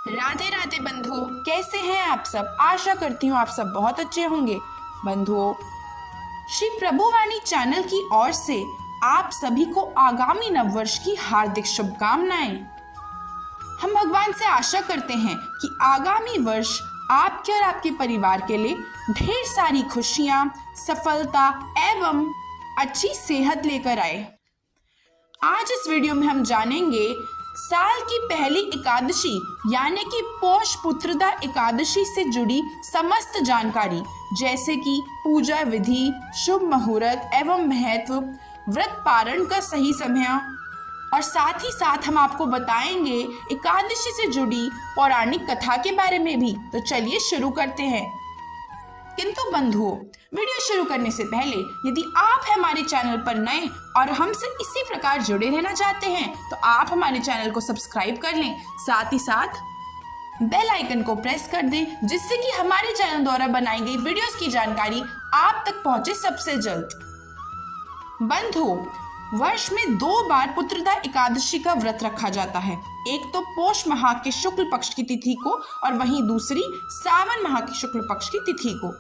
राधे राधे बंधुओं, कैसे हैं आप सब। आशा करती हूँ आप सब बहुत अच्छे होंगे। बंधुओं, श्री प्रभुवाणी चैनल की ओर से आप सभी को आगामी नववर्ष की हार्दिक शुभकामनाएं। हम भगवान से आशा करते हैं कि आगामी वर्ष आपके और आपके परिवार के लिए ढेर सारी खुशियां, सफलता एवं अच्छी सेहत लेकर आए। आज इस वीडियो में हम जानेंगे साल की पहली एकादशी यानी कि पौष पुत्रदा एकादशी से जुड़ी समस्त जानकारी, जैसे कि पूजा विधि, शुभ मुहूर्त एवं महत्व, व्रत पारण का सही समय और साथ ही साथ हम आपको बताएंगे एकादशी से जुड़ी पौराणिक कथा के बारे में भी। तो चलिए शुरू करते हैं। किंतु बंधुओं, वीडियो शुरू करने से पहले यदि आप हमारे चैनल पर नए और हमसे इसी प्रकार जुड़े रहना चाहते हैं तो आप हमारे चैनल को सब्सक्राइब कर लें, साथ ही साथ बेल आइकन को प्रेस कर दें, जिससे कि हमारे चैनल द्वारा बनाई गई वीडियोस की जानकारी आप तक पहुंचे सबसे जल्द। बंधुओं, वर्ष में 2 बार पुत्रदा एकादशी का व्रत रखा जाता है। एक तो पौष माह के शुक्ल पक्ष की तिथि को और वहीं दूसरी सावन माह की शुक्ल पक्ष की तिथि को।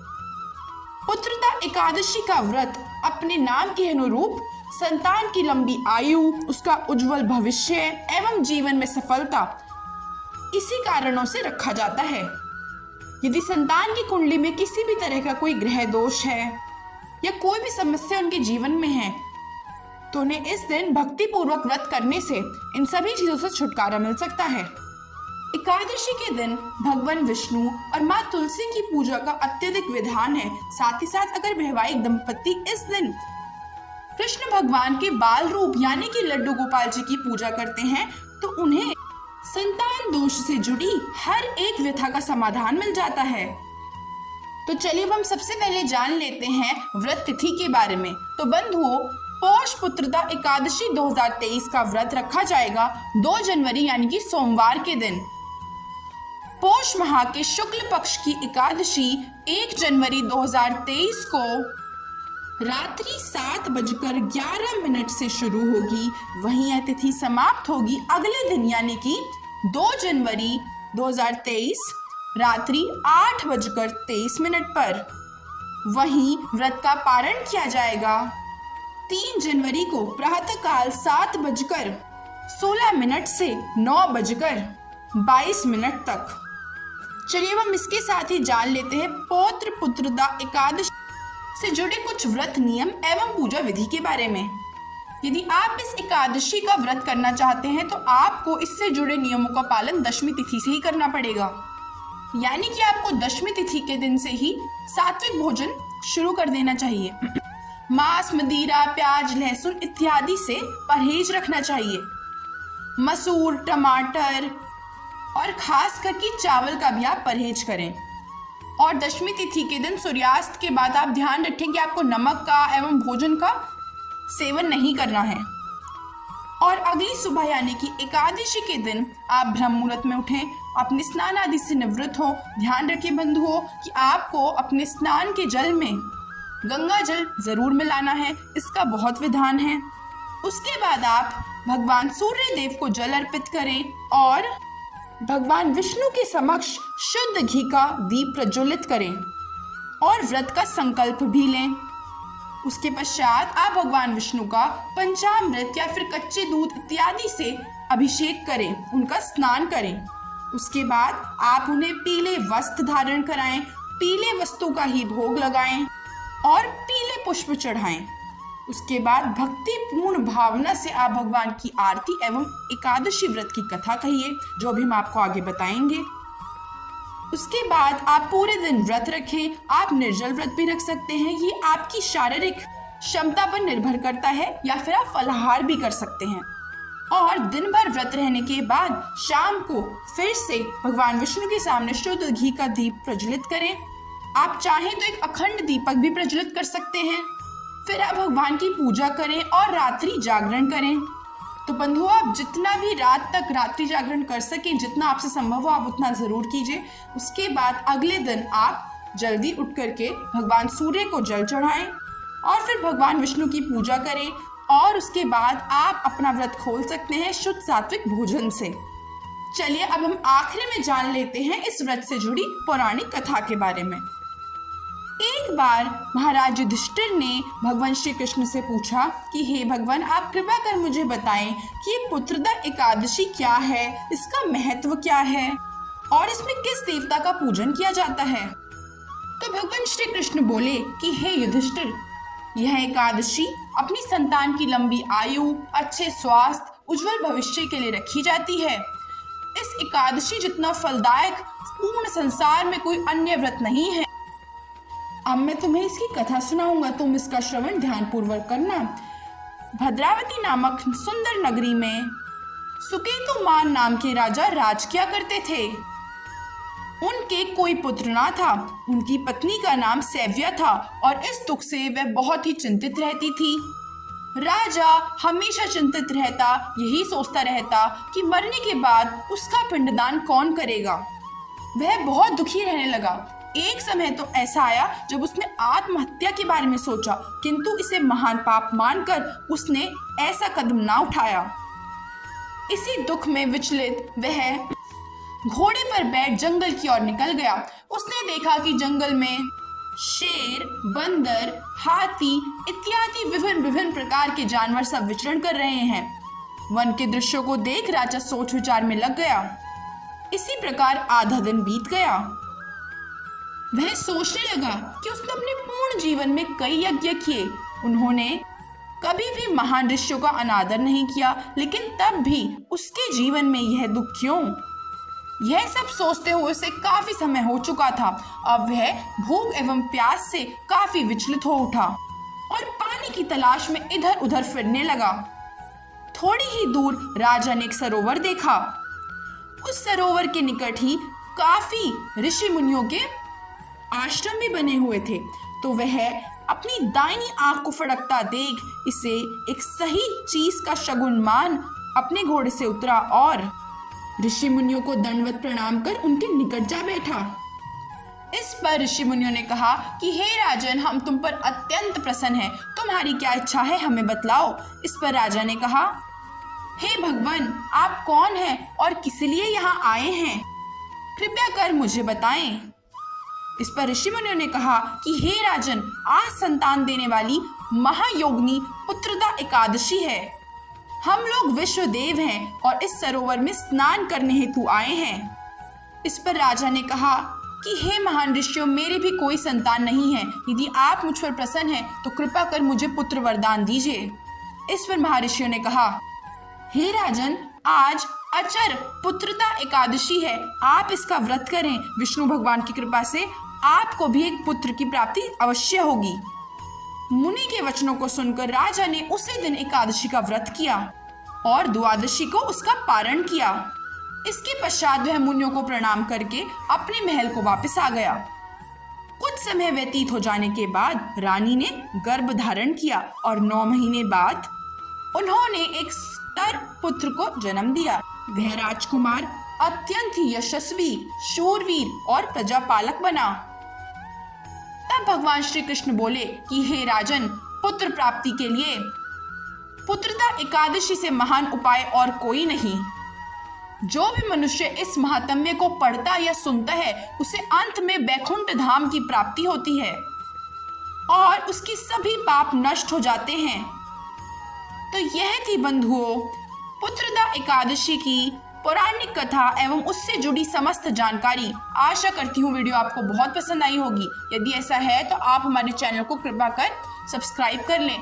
पुत्रदा एकादशी का व्रत अपने नाम के अनुरूप संतान की लंबी आयु, उसका उज्जवल भविष्य एवं जीवन में सफलता, इसी कारणों से रखा जाता है। यदि संतान की कुंडली में किसी भी तरह का कोई ग्रह दोष है या कोई भी समस्या उनके जीवन में है तो उन्हें इस दिन भक्ति पूर्वक व्रत करने से इन सभी चीजों से छुटकारा मिल सकता है। एकादशी के दिन भगवान विष्णु और माँ तुलसी की पूजा का अत्यधिक विधान है। साथ ही साथ अगर वैवाहिक दंपति इस दिन कृष्ण भगवान के बाल रूप यानी कि लड्डू गोपाल जी की पूजा करते हैं तो उन्हें संतान दोष से जुड़ी हर एक व्यथा का समाधान मिल जाता है। तो चलिए अब हम सबसे पहले जान लेते हैं व्रत तिथि के बारे में। तो बंधुओं, पौष पुत्रदा एकादशी 2023 का व्रत रखा जाएगा 2 जनवरी यानी कि सोमवार के दिन। पौष माह के शुक्ल पक्ष की एकादशी 1 जनवरी 2023 को रात्रि 7:11 से शुरू होगी। वहीं यह तिथि समाप्त होगी अगले दिन यानी कि 2 जनवरी 2023 रात्रि 8:23 पर। वहीं व्रत का पारण किया जाएगा 3 जनवरी को प्रातःकाल 7:16 से 9:22 तक। चलिए हम इसके साथ ही जान लेते हैं पौत्र पुत्रदा एकादशी से जुड़े कुछ व्रत नियम एवं पूजा विधि के बारे में। यदि आप इस एकादशी का व्रत करना चाहते हैं तो आपको इससे जुड़े नियमों का पालन दशमी तिथि से ही करना पड़ेगा, यानी कि आपको दशमी तिथि के दिन से ही सात्विक भोजन शुरू कर देना चाहिए। मांस, मदिरा, प्याज, लहसुन इत्यादि से परहेज रखना चाहिए। मसूर, टमाटर और खास करके चावल का भी आप परहेज करें। और दशमी तिथि के दिन सूर्यास्त के बाद आप ध्यान रखें कि आपको नमक का एवं भोजन का सेवन नहीं करना है। और अगली सुबह यानी कि एकादशी के दिन आप ब्रह्म मुहूर्त में उठें, अपने स्नान आदि से निवृत्त हो। ध्यान रखें बंधुओं कि आपको अपने स्नान के जल में गंगा जल जरूर मिलाना है, इसका बहुत विधान है। उसके बाद आप भगवान सूर्य देव को जल अर्पित करें और भगवान विष्णु के समक्ष शुद्ध घी का दीप प्रज्वलित करें और व्रत का संकल्प भी लें। उसके पश्चात आप भगवान विष्णु का पंचामृत या फिर कच्चे दूध इत्यादि से अभिषेक करें, उनका स्नान करें। उसके बाद आप उन्हें पीले वस्त्र धारण कराएं, पीले वस्तु का ही भोग लगाएं और पीले पुष्प चढ़ाएं। उसके बाद भक्ति पूर्ण भावना से आप भगवान की आरती एवं एकादशी व्रत की कथा कहिए, जो भी हम आपको आगे बताएंगे। उसके बाद आप पूरे दिन व्रत रखें। आप निर्जल व्रत भी रख सकते हैं, ये आपकी शारीरिक क्षमता पर निर्भर करता है, या फिर आप फलाहार भी कर सकते हैं। और दिन भर व्रत रहने के बाद शाम को फिर से भगवान विष्णु के सामने शुद्ध घी का दीप प्रज्वलित करें। आप चाहें तो एक अखंड दीपक भी प्रज्वलित कर सकते हैं। फिर आप भगवान की पूजा करें और रात्रि जागरण करें। तो बंधुओं, आप जितना भी रात तक रात्रि जागरण कर सकें, जितना आपसे संभव हो आप उतना जरूर कीजिए। उसके बाद अगले दिन आप जल्दी उठ करके भगवान सूर्य को जल चढ़ाएं और फिर भगवान विष्णु की पूजा करें और उसके बाद आप अपना व्रत खोल सकते हैं शुद्ध सात्विक भोजन से। चलिए अब हम आखिरी में जान लेते हैं इस व्रत से जुड़ी पौराणिक कथा के बारे में। एक बार महाराज युधिष्ठिर ने भगवान श्री कृष्ण से पूछा कि हे भगवान, आप कृपा कर मुझे बताएं कि ये पुत्रदा एकादशी क्या है, इसका महत्व क्या है और इसमें किस देवता का पूजन किया जाता है। तो भगवान श्री कृष्ण बोले कि हे युधिष्ठिर, यह एकादशी अपनी संतान की लंबी आयु, अच्छे स्वास्थ्य, उज्जवल भविष्य के लिए रखी जाती है। इस एकादशी जितना फलदायक पूर्ण संसार में कोई अन्य व्रत नहीं है। अब मैं तुम्हें इसकी कथा सुनाऊंगा, तुम इसका श्रवण ध्यानपूर्वक करना। भद्रावती नामक सुंदर नगरी में सुकेतुमान नाम के राजा राज किया करते थे। उनके कोई पुत्र ना था। उनकी पत्नी का नाम सैव्या था और इस दुख से वह बहुत ही चिंतित रहती थी। राजा हमेशा चिंतित रहता, यही सोचता रहता कि मरने के बाद उसका पिंडदान कौन करेगा। वह बहुत दुखी रहने लगा। एक समय तो ऐसा आया जब उसने आत्महत्या के बारे में सोचा, किंतु इसे महान पाप मानकर उसने ऐसा कदम ना उठाया। इसी दुख में विचलित वह घोड़े पर बैठ जंगल की ओर निकल गया। उसने देखा कि जंगल में शेर, बंदर, हाथी इत्यादि विभिन्न प्रकार के जानवर सब विचरण कर रहे हैं। वन के दृश्यों को देख राजा सोच विचार में लग गया। इसी प्रकार आधा दिन बीत गया। वह सोचने लगा कि उसने अपने पूर्ण जीवन में कई यज्ञ किए, उन्होंने कभी भी महान ऋषियों का अनादर नहीं किया, लेकिन तब भी उसके जीवन में यह दुख क्यों? यह सब सोचते हुए उसे काफी समय हो चुका था। अब वह भूख एवं प्यास से काफी विचलित हो उठा और पानी की तलाश में इधर उधर फिरने लगा। थोड़ी ही दूर राजा ने एक सरोवर देखा। उस सरोवर के निकट ही काफी ऋषि मुनियों के आश्रम भी बने हुए थे। तो वह अपनी दाहिनी आंख को फड़कता देख इसे एक सही चीज का शगुन मान अपने घोड़े से उतरा और ऋषि मुनियों को दंडवत प्रणाम कर उनके निकट जा बैठा। इस पर ऋषि मुनियों ने कहा कि हे राजन, हम तुम पर अत्यंत प्रसन्न हैं, तुम्हारी क्या इच्छा है हमें बतलाओ। इस पर राजा ने कहा, हे भगवान, आप कौन हैं और किस लिए यहाँ आए हैं, कृपया कर मुझे बताएं। इस पर ऋषि मुनियों ने कहा कि हे राजन, आज संतान देने वाली महायोगिनी पुत्रदा एकादशी है। हम लोग विश्व देव हैं और इस सरोवर में स्नान करने हेतु आए हैं। इस पर राजा ने कहा कि हे महान ऋषियों, मेरे भी कोई संतान नहीं है। यदि आप मुझ पर प्रसन्न हैं तो कृपा कर मुझे पुत्र वरदान दीजिए। इस पर महर्षियों ने कहा, हे राजन, आज अचर पुत्रदा एकादशी है, आप इसका व्रत करें। विष्णु भगवान की कृपा से आपको भी एक पुत्र की प्राप्ति अवश्य होगी। मुनि के वचनों को सुनकर राजा ने उसी दिन एकादशी का व्रत किया और द्वादशी को उसका पारण किया। इसके पश्चात वह मुनियों को प्रणाम करके अपने महल को वापस आ गया। कुछ समय व्यतीत हो जाने के बाद रानी ने गर्भ धारण किया और 9 महीने बाद उन्होंने एक तर पुत्र को जन्म दिया। वह राजकुमार अत्यंत ही यशस्वी, शूरवीर और प्रजापालक बना। तब भगवान श्री कृष्ण बोले कि हे राजन, पुत्र प्राप्ति के लिए पुत्रदा एकादशी से महान उपाय और कोई नहीं। जो भी मनुष्य इस महात्म्य को पढ़ता या सुनता है उसे अंत में वैकुंठ धाम की प्राप्ति होती है और उसकी सभी पाप नष्ट हो जाते हैं। तो यह थी बंधुओं पुत्रदा एकादशी की पौराणिक कथा एवं उससे जुड़ी समस्त जानकारी। आशा करती हूँ वीडियो आपको बहुत पसंद आई होगी। यदि ऐसा है तो आप हमारे चैनल को कृपा कर सब्सक्राइब कर लें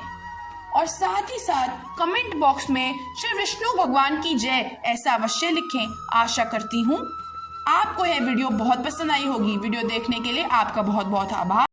और साथ ही साथ कमेंट बॉक्स में श्री विष्णु भगवान की जय ऐसा अवश्य लिखें। आशा करती हूँ आपको यह वीडियो बहुत पसंद आई होगी। वीडियो देखने के लिए आपका बहुत बहुत आभार।